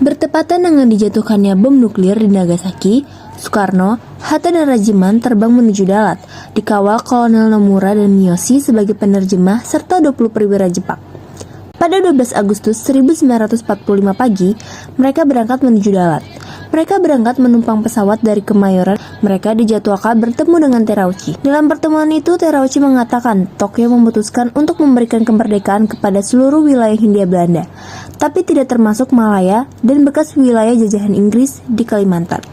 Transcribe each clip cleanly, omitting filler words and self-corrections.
Bertepatan dengan dijatuhkannya bom nuklir di Nagasaki, Soekarno, Hatta dan Rajiman terbang menuju Dalat, dikawal Kolonel Nomura dan Miyoshi sebagai penerjemah serta 20 perwira Jepang. Pada 12 Agustus 1945 pagi, mereka berangkat menuju Dalat. Mereka berangkat menumpang pesawat dari Kemayoran. Mereka dijadwalkan bertemu dengan Terauchi. Dalam pertemuan itu, Terauchi mengatakan Tokyo memutuskan untuk memberikan kemerdekaan kepada seluruh wilayah Hindia Belanda, tapi tidak termasuk Malaya dan bekas wilayah jajahan Inggris di Kalimantan.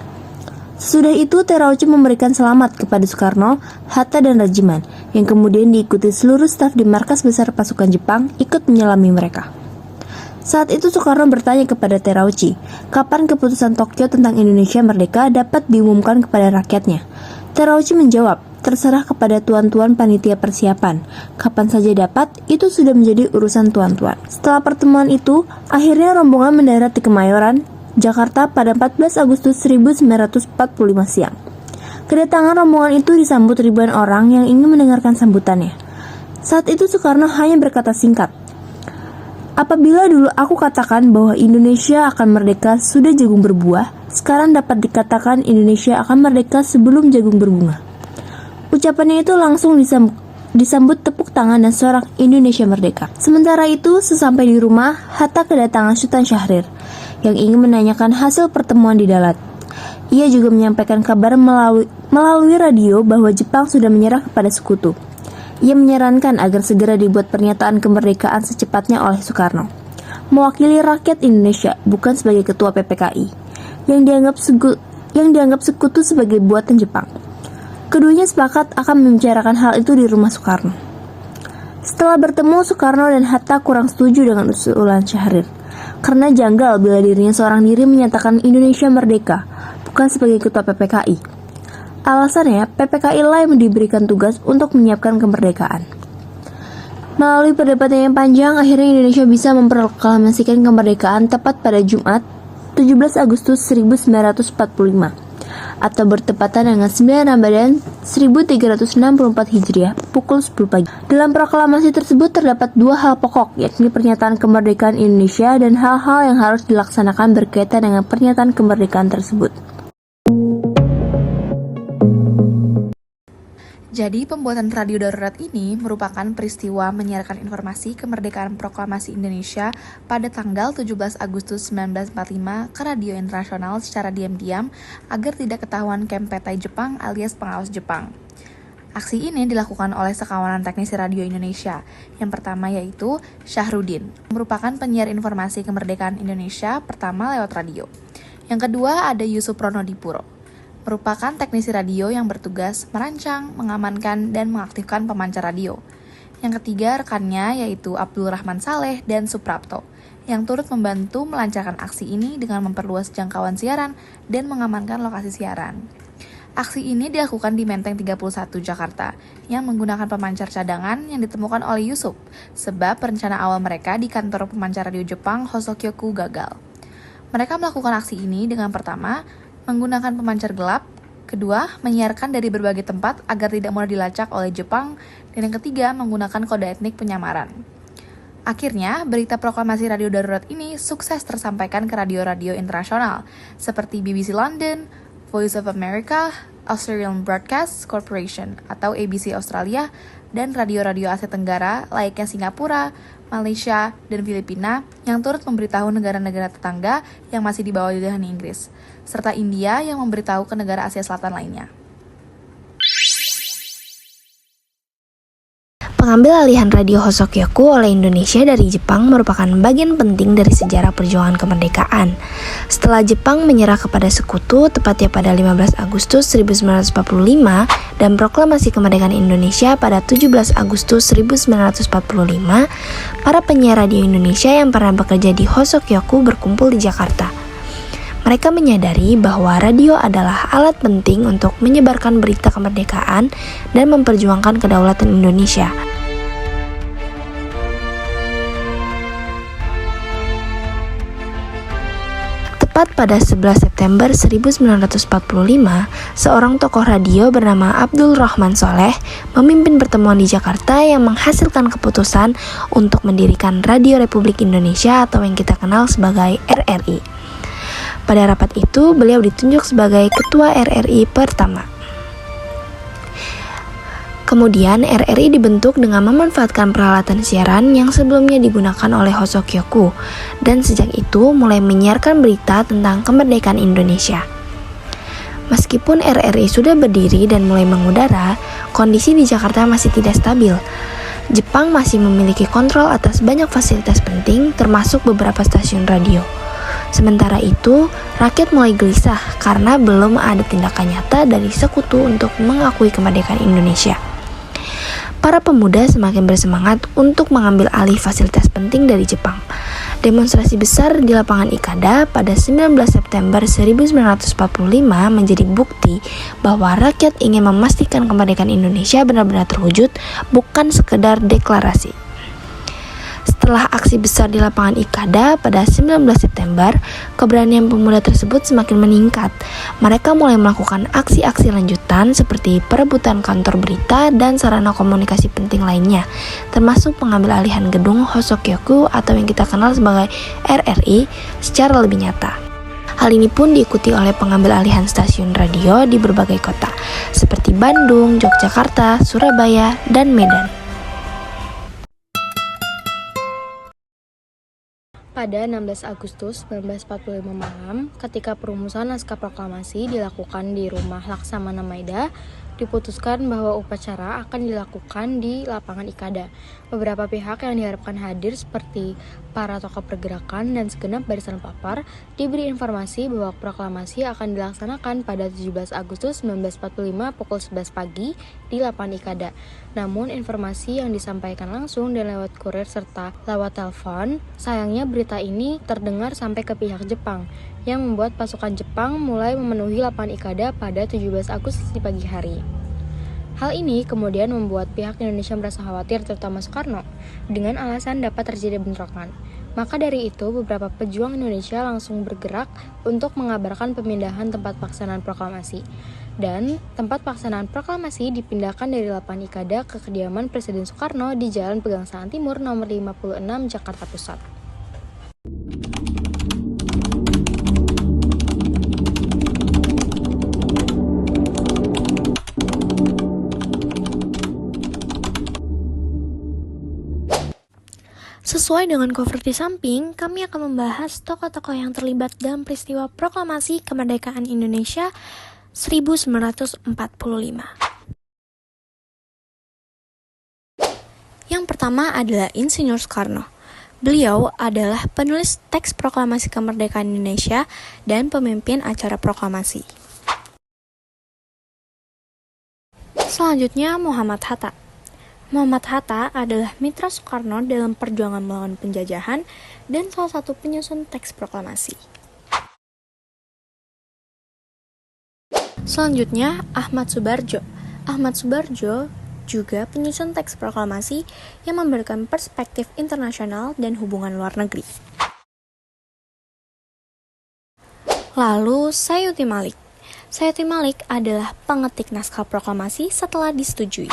Sesudah itu, Terauchi memberikan selamat kepada Soekarno, Hatta dan Rajiman, yang kemudian diikuti seluruh staf di markas besar pasukan Jepang ikut menyelami mereka. Saat itu Soekarno bertanya kepada Terauchi, kapan keputusan Tokyo tentang Indonesia merdeka dapat diumumkan kepada rakyatnya. Terauchi menjawab, terserah kepada tuan-tuan panitia persiapan. Kapan saja dapat, itu sudah menjadi urusan tuan-tuan. Setelah pertemuan itu, akhirnya rombongan mendarat di Kemayoran, Jakarta pada 14 Agustus 1945 siang. Kedatangan rombongan itu disambut ribuan orang yang ingin mendengarkan sambutannya. Saat itu Soekarno hanya berkata singkat, apabila dulu aku katakan bahwa Indonesia akan merdeka sudah jagung berbuah, sekarang dapat dikatakan Indonesia akan merdeka sebelum jagung berbunga. Ucapannya itu langsung disambut tepuk tangan dan sorak Indonesia merdeka. Sementara itu, sesampai di rumah, Hatta kedatangan Sultan Syahrir yang ingin menanyakan hasil pertemuan di Dalat. Ia juga menyampaikan kabar melalui radio bahwa Jepang sudah menyerah kepada sekutu. Ia menyarankan agar segera dibuat pernyataan kemerdekaan secepatnya oleh Soekarno, mewakili rakyat Indonesia, bukan sebagai ketua PPKI, yang dianggap sekutu sebagai buatan Jepang. Keduanya sepakat akan membicarakan hal itu di rumah Soekarno. Setelah bertemu, Soekarno dan Hatta kurang setuju dengan usulan Syahrir, karena janggal bila dirinya seorang diri menyatakan Indonesia merdeka, bukan sebagai ketua PPKI. Alasannya, PPKI lah yang diberikan tugas untuk menyiapkan kemerdekaan. Melalui perdebatan yang panjang, akhirnya Indonesia bisa memproklamasikan kemerdekaan tepat pada Jumat, 17 Agustus 1945, atau bertepatan dengan 9 Ramadan 1364 Hijriah, pukul 10 pagi. Dalam proklamasi tersebut terdapat dua hal pokok, yakni pernyataan kemerdekaan Indonesia dan hal-hal yang harus dilaksanakan berkaitan dengan pernyataan kemerdekaan tersebut. Jadi, pembuatan radio darurat ini merupakan peristiwa menyiarkan informasi kemerdekaan proklamasi Indonesia pada tanggal 17 Agustus 1945 ke radio internasional secara diam-diam agar tidak ketahuan Kempetai Jepang alias pengawas Jepang. Aksi ini dilakukan oleh sekawanan teknisi radio Indonesia. Yang pertama yaitu Syahrudin, merupakan penyiar informasi kemerdekaan Indonesia pertama lewat radio. Yang kedua ada Yusuf Pronodipuro, merupakan teknisi radio yang bertugas merancang, mengamankan, dan mengaktifkan pemancar radio. Yang ketiga rekannya yaitu Abdul Rahman Saleh dan Suprapto, yang turut membantu melancarkan aksi ini dengan memperluas jangkauan siaran dan mengamankan lokasi siaran. Aksi ini dilakukan di Menteng 31 Jakarta, yang menggunakan pemancar cadangan yang ditemukan oleh Yusuf, sebab rencana awal mereka di kantor pemancar radio Jepang Hosokyoku gagal. Mereka melakukan aksi ini dengan pertama, menggunakan pemancar gelap, kedua, menyiarkan dari berbagai tempat agar tidak mudah dilacak oleh Jepang, dan yang ketiga, menggunakan kode etnik penyamaran. Akhirnya, berita proklamasi radio darurat ini sukses tersampaikan ke radio-radio internasional, seperti BBC London, Voice of America, Australian Broadcast Corporation atau ABC Australia, dan radio-radio Asia Tenggara layaknya Singapura, Malaysia, dan Filipina yang turut memberitahu negara-negara tetangga yang masih di bawah jajahan Inggris, serta India yang memberitahu ke negara Asia Selatan lainnya. Pengambil alihan radio Hosokyoku oleh Indonesia dari Jepang merupakan bagian penting dari sejarah perjuangan kemerdekaan. Setelah Jepang menyerah kepada sekutu tepatnya pada 15 Agustus 1945 dan proklamasi kemerdekaan Indonesia pada 17 Agustus 1945, para penyiar radio Indonesia yang pernah bekerja di Hosokyoku berkumpul di Jakarta. Mereka menyadari bahwa radio adalah alat penting untuk menyebarkan berita kemerdekaan dan memperjuangkan kedaulatan Indonesia. Tepat pada 11 September 1945, seorang tokoh radio bernama Abdul Rahman Saleh memimpin pertemuan di Jakarta yang menghasilkan keputusan untuk mendirikan Radio Republik Indonesia atau yang kita kenal sebagai RRI. Pada rapat itu, beliau ditunjuk sebagai Ketua RRI pertama. Kemudian, RRI dibentuk dengan memanfaatkan peralatan siaran yang sebelumnya digunakan oleh Hosokyoku, dan sejak itu mulai menyiarkan berita tentang kemerdekaan Indonesia. Meskipun RRI sudah berdiri dan mulai mengudara, kondisi di Jakarta masih tidak stabil. Jepang masih memiliki kontrol atas banyak fasilitas penting, termasuk beberapa stasiun radio. Sementara itu, rakyat mulai gelisah karena belum ada tindakan nyata dari sekutu untuk mengakui kemerdekaan Indonesia. Para pemuda semakin bersemangat untuk mengambil alih fasilitas penting dari Jepang. Demonstrasi besar di lapangan Ikada pada 19 September 1945 menjadi bukti bahwa rakyat ingin memastikan kemerdekaan Indonesia benar-benar terwujud, bukan sekedar deklarasi. Setelah aksi besar di lapangan Ikada pada 19 September, keberanian pemuda tersebut semakin meningkat. Mereka mulai melakukan aksi-aksi lanjutan seperti perebutan kantor berita dan sarana komunikasi penting lainnya, termasuk pengambil alihan gedung Hosokyoku atau yang kita kenal sebagai RRI secara lebih nyata. Hal ini pun diikuti oleh pengambil alihan stasiun radio di berbagai kota, seperti Bandung, Yogyakarta, Surabaya, dan Medan. Pada 16 Agustus 1945 malam, ketika perumusan naskah proklamasi dilakukan di rumah Laksamana Maeda, diputuskan bahwa upacara akan dilakukan di lapangan Ikada. Beberapa pihak yang diharapkan hadir seperti para tokoh pergerakan dan segenap barisan papar diberi informasi bahwa proklamasi akan dilaksanakan pada 17 Agustus 1945 pukul 11 pagi di lapangan Ikada. Namun informasi yang disampaikan langsung dan lewat kurir serta lewat telepon, sayangnya berita ini terdengar sampai ke pihak Jepang, yang membuat pasukan Jepang mulai memenuhi lapangan Ikada pada 17 Agustus di pagi hari. Hal ini kemudian membuat pihak Indonesia merasa khawatir, terutama Soekarno, dengan alasan dapat terjadi bentrokan. Maka dari itu, beberapa pejuang Indonesia langsung bergerak untuk mengabarkan pemindahan tempat pelaksanaan proklamasi. Dan tempat pelaksanaan proklamasi dipindahkan dari lapangan Ikada ke kediaman Presiden Soekarno di Jalan Pegangsaan Timur nomor 56 Jakarta Pusat. Sesuai dengan cover di samping, kami akan membahas tokoh-tokoh yang terlibat dalam peristiwa proklamasi kemerdekaan Indonesia 1945. Yang pertama adalah Insinyur Soekarno. Beliau adalah penulis teks proklamasi kemerdekaan Indonesia dan pemimpin acara proklamasi. Selanjutnya Muhammad Hatta. Muhammad Hatta adalah mitra Soekarno dalam perjuangan melawan penjajahan dan salah satu penyusun teks proklamasi. Selanjutnya, Ahmad Subarjo. Ahmad Subarjo juga penyusun teks proklamasi yang memberikan perspektif internasional dan hubungan luar negeri. Lalu, Sayuti Malik. Sayuti Malik adalah pengetik naskah proklamasi setelah disetujui.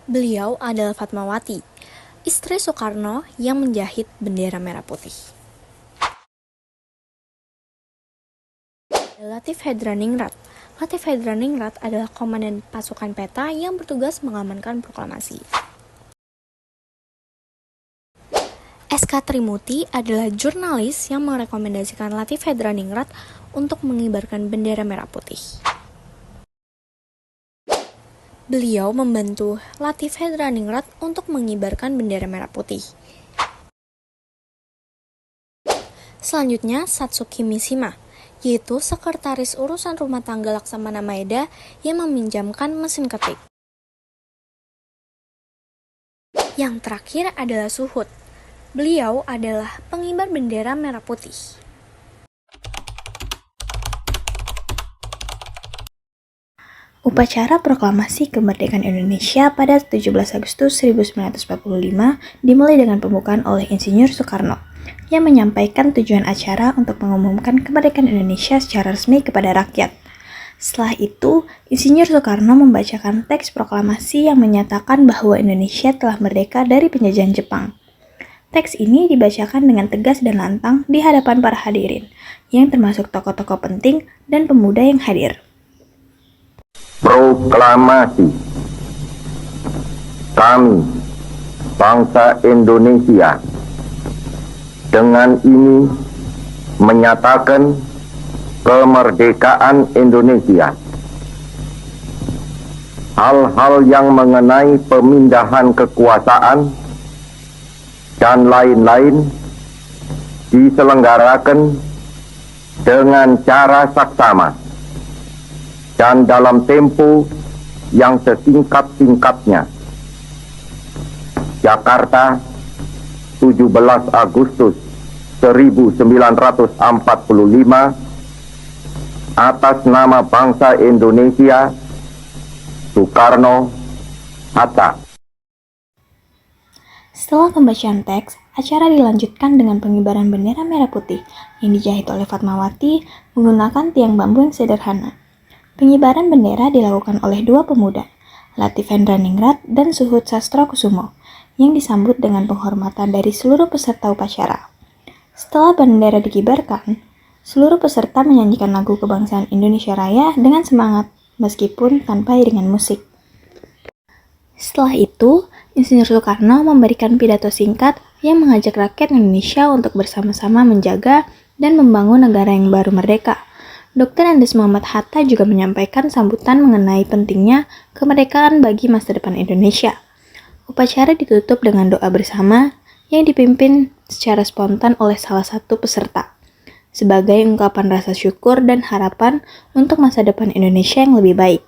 Beliau adalah Fatmawati, istri Soekarno yang menjahit bendera merah putih. Latif Hedraningrat. Latif Hedraningrat adalah komandan pasukan peta yang bertugas mengamankan proklamasi. SK Trimuti adalah jurnalis yang merekomendasikan Latif Hedraningrat untuk mengibarkan bendera merah putih. Beliau membantu Latif Hedraningrat untuk mengibarkan bendera merah putih. Selanjutnya, Satsuki Mishima, yaitu sekretaris urusan rumah tangga Laksamana Maeda yang meminjamkan mesin ketik. Yang terakhir adalah Suhut. Beliau adalah pengibar bendera merah putih. Upacara proklamasi kemerdekaan Indonesia pada 17 Agustus 1945 dimulai dengan pembukaan oleh Insinyur Soekarno yang menyampaikan tujuan acara untuk mengumumkan kemerdekaan Indonesia secara resmi kepada rakyat. Setelah itu, Insinyur Soekarno membacakan teks proklamasi yang menyatakan bahwa Indonesia telah merdeka dari penjajahan Jepang. Teks ini dibacakan dengan tegas dan lantang di hadapan para hadirin, yang termasuk tokoh-tokoh penting dan pemuda yang hadir. Proklamasi. Kami, bangsa Indonesia, dengan ini menyatakan kemerdekaan Indonesia. Hal-hal yang mengenai pemindahan kekuasaan dan lain-lain diselenggarakan dengan cara saksama dan dalam tempo yang sesingkat-singkatnya. Jakarta, 17 Agustus 1945, atas nama bangsa Indonesia, Soekarno-Hatta. Setelah pembacaan teks, acara dilanjutkan dengan pengibaran bendera merah putih yang dijahit oleh Fatmawati menggunakan tiang bambu yang sederhana. Pengibaran bendera dilakukan oleh dua pemuda, Latif Hendraningrat dan Suhud Sastrokusumo, yang disambut dengan penghormatan dari seluruh peserta upacara. Setelah bendera dikibarkan, seluruh peserta menyanyikan lagu kebangsaan Indonesia Raya dengan semangat, meskipun tanpa iringan musik. Setelah itu, Insinyur Soekarno memberikan pidato singkat yang mengajak rakyat Indonesia untuk bersama-sama menjaga dan membangun negara yang baru merdeka. Dr. Andes Muhammad Hatta juga menyampaikan sambutan mengenai pentingnya kemerdekaan bagi masa depan Indonesia. Upacara ditutup dengan doa bersama yang dipimpin secara spontan oleh salah satu peserta, sebagai ungkapan rasa syukur dan harapan untuk masa depan Indonesia yang lebih baik.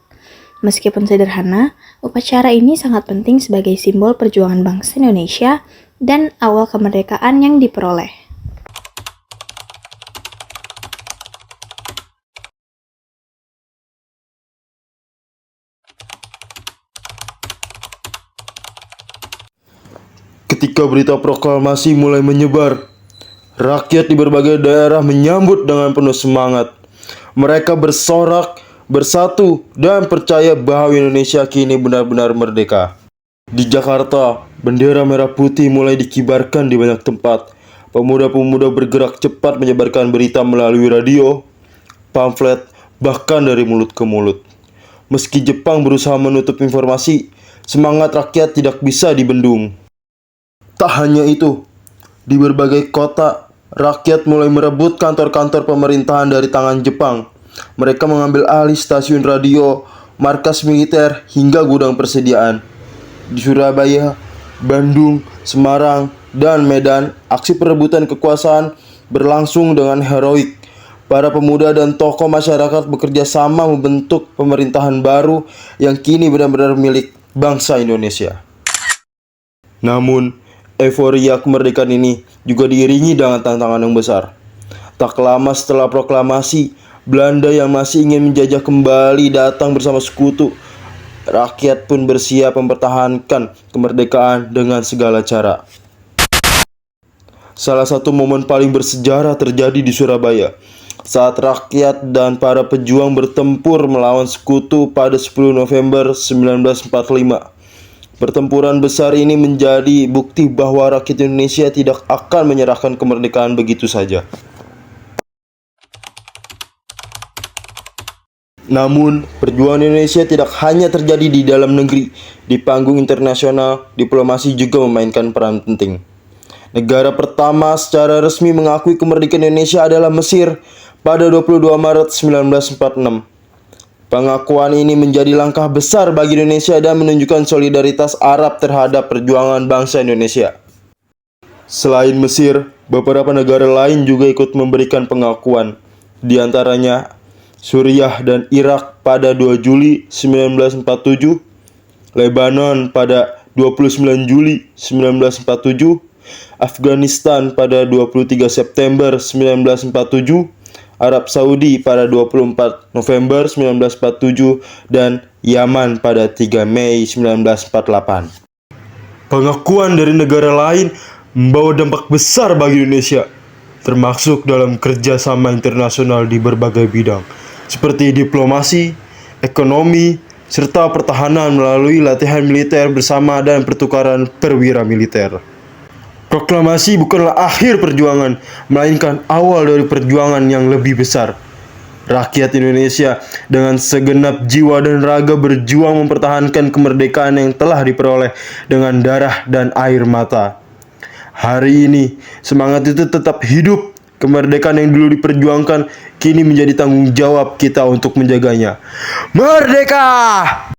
Meskipun sederhana, upacara ini sangat penting sebagai simbol perjuangan bangsa Indonesia dan awal kemerdekaan yang diperoleh. Ketika berita proklamasi mulai menyebar, rakyat di berbagai daerah menyambut dengan penuh semangat. Mereka bersorak, bersatu, dan percaya bahwa Indonesia kini benar-benar merdeka. Di Jakarta, bendera merah putih mulai dikibarkan di banyak tempat. Pemuda-pemuda bergerak cepat menyebarkan berita melalui radio, pamflet, bahkan dari mulut ke mulut. Meski Jepang berusaha menutup informasi, semangat rakyat tidak bisa dibendung. Tak hanya itu, di berbagai kota, rakyat mulai merebut kantor-kantor pemerintahan dari tangan Jepang. Mereka mengambil alih stasiun radio, markas militer, hingga gudang persediaan. Di Surabaya, Bandung, Semarang, dan Medan, aksi perebutan kekuasaan berlangsung dengan heroik. Para pemuda dan tokoh masyarakat bekerja sama membentuk pemerintahan baru yang kini benar-benar milik bangsa Indonesia. Namun, euforia kemerdekaan ini juga diiringi dengan tantangan yang besar. Tak lama setelah proklamasi, Belanda yang masih ingin menjajah kembali datang bersama sekutu. Rakyat pun bersiap mempertahankan kemerdekaan dengan segala cara. Salah satu momen paling bersejarah terjadi di Surabaya, saat rakyat dan para pejuang bertempur melawan sekutu pada 10 November 1945. Pertempuran besar ini menjadi bukti bahwa rakyat Indonesia tidak akan menyerahkan kemerdekaan begitu saja. Namun, perjuangan Indonesia tidak hanya terjadi di dalam negeri. Di panggung internasional, diplomasi juga memainkan peran penting. Negara pertama secara resmi mengakui kemerdekaan Indonesia adalah Mesir pada 22 Maret 1946. Pengakuan ini menjadi langkah besar bagi Indonesia dan menunjukkan solidaritas Arab terhadap perjuangan bangsa Indonesia. Selain Mesir, beberapa negara lain juga ikut memberikan pengakuan, di antaranya Suriah dan Irak pada 2 Juli 1947, Lebanon pada 29 Juli 1947, Afghanistan pada 23 September 1947, Arab Saudi pada 24 November 1947, dan Yaman pada 3 Mei 1948. Pengakuan dari negara lain membawa dampak besar bagi Indonesia, termasuk dalam kerjasama internasional di berbagai bidang, seperti diplomasi, ekonomi, serta pertahanan melalui latihan militer bersama dan pertukaran perwira militer. Proklamasi bukanlah akhir perjuangan, melainkan awal dari perjuangan yang lebih besar. Rakyat Indonesia dengan segenap jiwa dan raga berjuang mempertahankan kemerdekaan yang telah diperoleh dengan darah dan air mata. Hari ini, semangat itu tetap hidup. Kemerdekaan yang dulu diperjuangkan kini menjadi tanggung jawab kita untuk menjaganya. Merdeka!